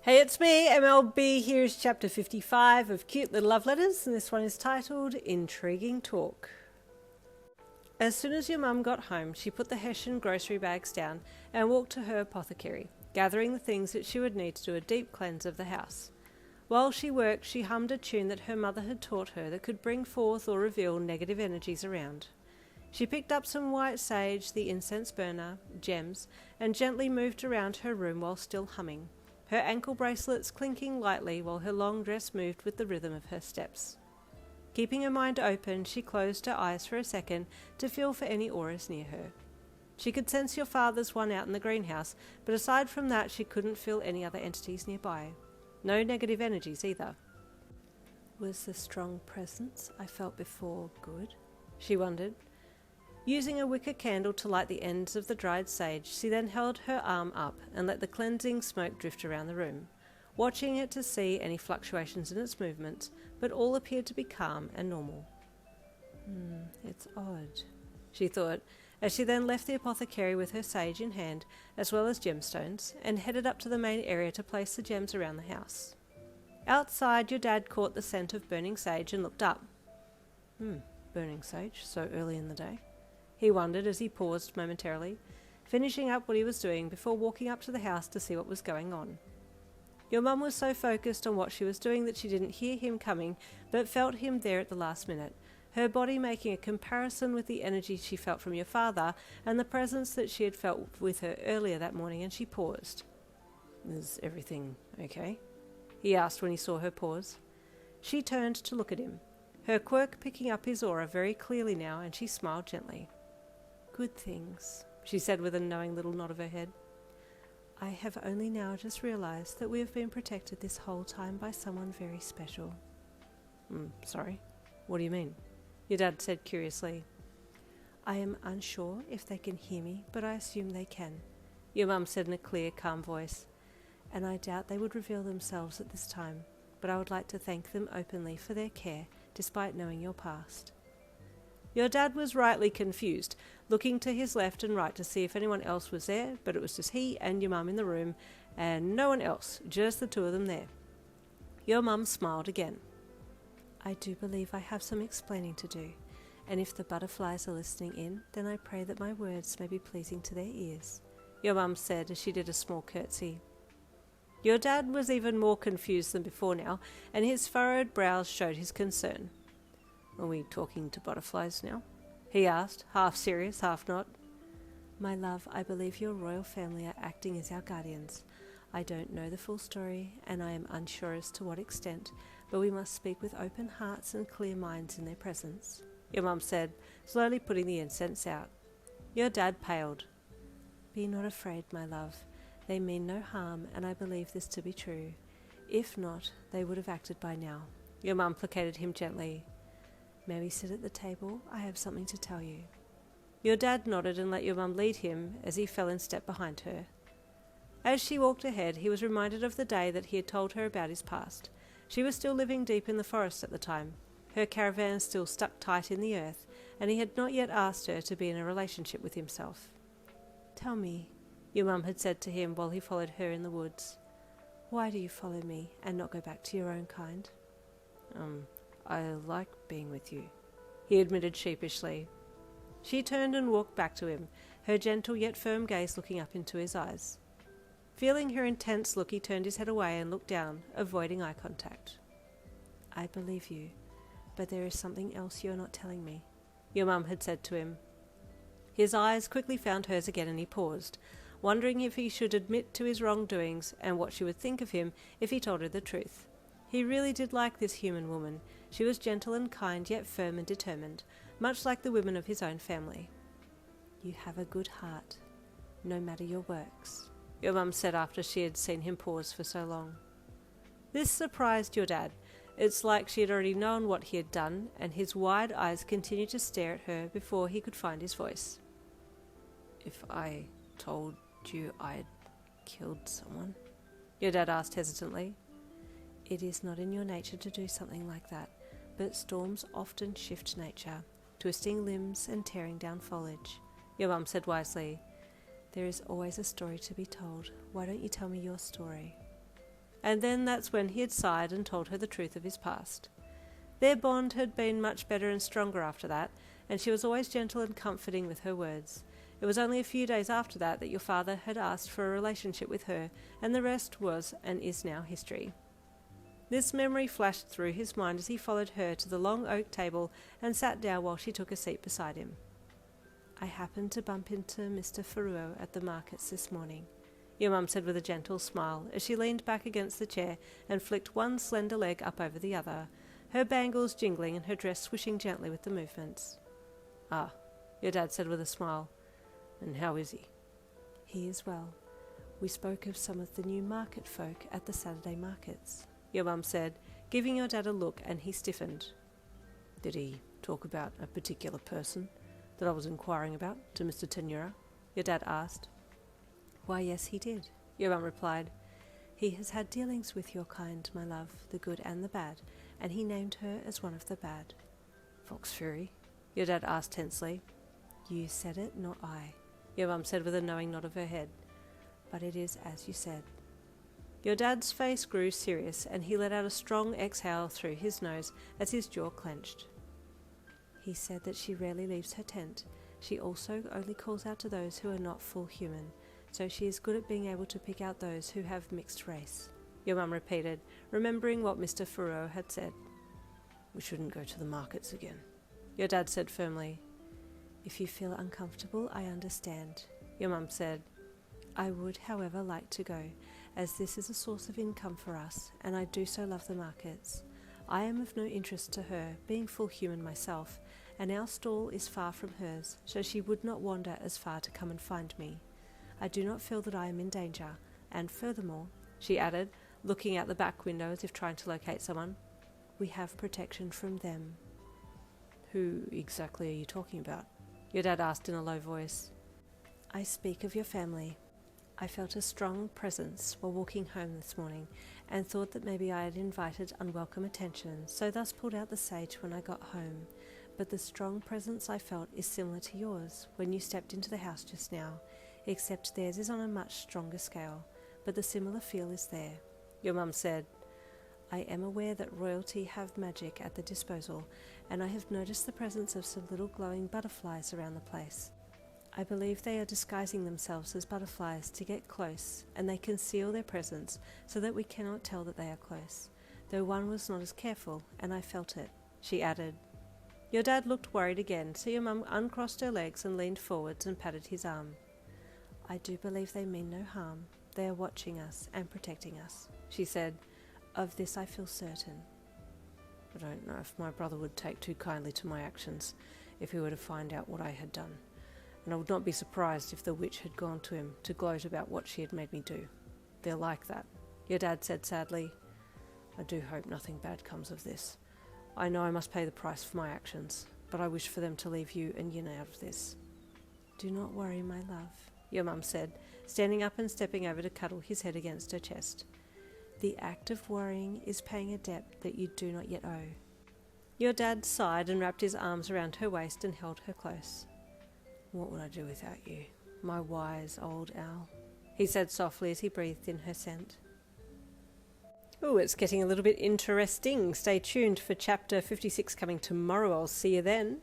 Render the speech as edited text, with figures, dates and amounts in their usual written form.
Hey, it's me, MLB. Here's chapter 55 of Cute Little Love Letters, and this one is titled Intriguing Talk. As soon as your mum got home, she put the Hessian grocery bags down and walked to her apothecary, gathering the things that she would need to do a deep cleanse of the house. While she worked, she hummed a tune that her mother had taught her that could bring forth or reveal negative energies around. She picked up some white sage, the incense burner, gems, and gently moved around her room while still humming, her ankle bracelets clinking lightly while her long dress moved with the rhythm of her steps. Keeping her mind open, she closed her eyes for a second to feel for any auras near her. She could sense your father's one out in the greenhouse, but aside from that she couldn't feel any other entities nearby. No negative energies either. Was the strong presence I felt before good? She wondered. Using a wicker candle to light the ends of the dried sage, she then held her arm up and let the cleansing smoke drift around the room, watching it to see any fluctuations in its movements, but all appeared to be calm and normal. It's odd, she thought, as she then left the apothecary with her sage in hand, as well as gemstones, and headed up to the main area to place the gems around the house. Outside, your dad caught the scent of burning sage and looked up. Burning sage, so early in the day? He wondered as he paused momentarily, finishing up what he was doing before walking up to the house to see what was going on. Your mum was so focused on what she was doing that she didn't hear him coming, but felt him there at the last minute, her body making a comparison with the energy she felt from your father and the presence that she had felt with her earlier that morning, and she paused. "Is everything okay?" he asked when he saw her pause. She turned to look at him, her quirk picking up his aura very clearly now, and she smiled gently. "Good things," she said with a knowing little nod of her head. "I have only now just realized that we have been protected this whole time by someone very special." Sorry, what do you mean?" your dad said curiously. "I am unsure if they can hear me, but I assume they can," your mum said in a clear, calm voice. "And I doubt they would reveal themselves at this time, but I would like to thank them openly for their care, despite knowing your past." Your dad was rightly confused, looking to his left and right to see if anyone else was there, but it was just he and your mum in the room, and no one else, just the two of them there. Your mum smiled again. "I do believe I have some explaining to do, and if the butterflies are listening in, then I pray that my words may be pleasing to their ears," your mum said as she did a small curtsy. Your dad was even more confused than before now, and his furrowed brows showed his concern. "Are we talking to butterflies now?" he asked, half serious, half not. "My love, I believe your royal family are acting as our guardians. I don't know the full story, and I am unsure as to what extent, but we must speak with open hearts and clear minds in their presence," your mum said, slowly putting the incense out. Your dad paled. "Be not afraid, my love. They mean no harm, and I believe this to be true. If not, they would have acted by now," your mum placated him gently. "May we sit at the table? I have something to tell you." Your dad nodded and let your mum lead him as he fell in step behind her. As she walked ahead, he was reminded of the day that he had told her about his past. She was still living deep in the forest at the time, her caravan still stuck tight in the earth, and he had not yet asked her to be in a relationship with himself. "Tell me," your mum had said to him while he followed her in the woods, "why do you follow me and not go back to your own kind?" I like being with you," he admitted sheepishly. She turned and walked back to him, her gentle yet firm gaze looking up into his eyes. Feeling her intense look, he turned his head away and looked down, avoiding eye contact. "I believe you, but there is something else you are not telling me," your mum had said to him. His eyes quickly found hers again, and he paused, wondering if he should admit to his wrongdoings and what she would think of him if he told her the truth. He really did like this human woman. She was gentle and kind, yet firm and determined, much like the women of his own family. "You have a good heart, no matter your works," your mum said after she had seen him pause for so long. This surprised your dad. It's like she had already known what he had done, and his wide eyes continued to stare at her before he could find his voice. "If I told you I'd killed someone?" your dad asked hesitantly. "It is not in your nature to do something like that, but storms often shift nature, twisting limbs and tearing down foliage," your mum said wisely. "There is always a story to be told. Why don't you tell me your story?" and then that's when he had sighed and told her the truth of his past. Their bond had been much better and stronger after that, and she was always gentle and comforting with her words. It was only a few days after that that your father had asked for a relationship with her, and the rest was and is now history. This memory flashed through his mind as he followed her to the long oak table and sat down while she took a seat beside him. I happened to bump into Mr. Furuo at the markets this morning, your mum said with a gentle smile as she leaned back against the chair and flicked one slender leg up over the other, her bangles jingling and her dress swishing gently with the movements. Ah, your dad said with a smile. And how is he? He is well. We spoke of some of the new market folk at the Saturday markets, your mum said, giving your dad a look, and he stiffened. Did he talk about a particular person that I was inquiring about to Mr. Tenura? Your dad asked. Why, yes, he did, your mum replied. He has had dealings with your kind, my love, the good and the bad, and he named her as one of the bad. Fox Fury? Your dad asked tensely. You said it, not I, your mum said with a knowing nod of her head. But it is as you said. Your dad's face grew serious, and he let out a strong exhale through his nose as his jaw clenched. He said that she rarely leaves her tent. She also only calls out to those who are not full human, so she is good at being able to pick out those who have mixed race, your mum repeated, remembering what Mr. Furuo had said. We shouldn't go to the markets again, your dad said firmly. If you feel uncomfortable, I understand, your mum said. I would, however, like to go, as this is a source of income for us, and I do so love the markets. I am of no interest to her, being full human myself, and our stall is far from hers, so she would not wander as far to come and find me. I do not feel that I am in danger, and furthermore, she added, looking out the back window as if trying to locate someone, we have protection from them. Who exactly are you talking about? Your dad asked in a low voice. I speak of your family. I felt a strong presence while walking home this morning, and thought that maybe I had invited unwelcome attention, so thus pulled out the sage when I got home. But the strong presence I felt is similar to yours when you stepped into the house just now, except theirs is on a much stronger scale, but the similar feel is there, your mum said. I am aware that royalty have magic at their disposal, and I have noticed the presence of some little glowing butterflies around the place. I believe they are disguising themselves as butterflies to get close, and they conceal their presence so that we cannot tell that they are close, though one was not as careful, and I felt it, she added. Your dad looked worried again, so your mum uncrossed her legs and leaned forwards and patted his arm. I do believe they mean no harm. They are watching us and protecting us, she said. Of this I feel certain. I don't know if my brother would take too kindly to my actions if he were to find out what I had done, and I would not be surprised if the witch had gone to him to gloat about what she had made me do. They're like that, your dad said sadly. I do hope nothing bad comes of this. I know I must pay the price for my actions, but I wish for them to leave you and Yin out of this. Do not worry, my love, your mum said, standing up and stepping over to cuddle his head against her chest. The act of worrying is paying a debt that you do not yet owe. Your dad sighed and wrapped his arms around her waist and held her close. What would I do without you, my wise old owl? He said softly as he breathed in her scent. Oh, it's getting a little bit interesting. Stay tuned for chapter 56 coming tomorrow. I'll see you then.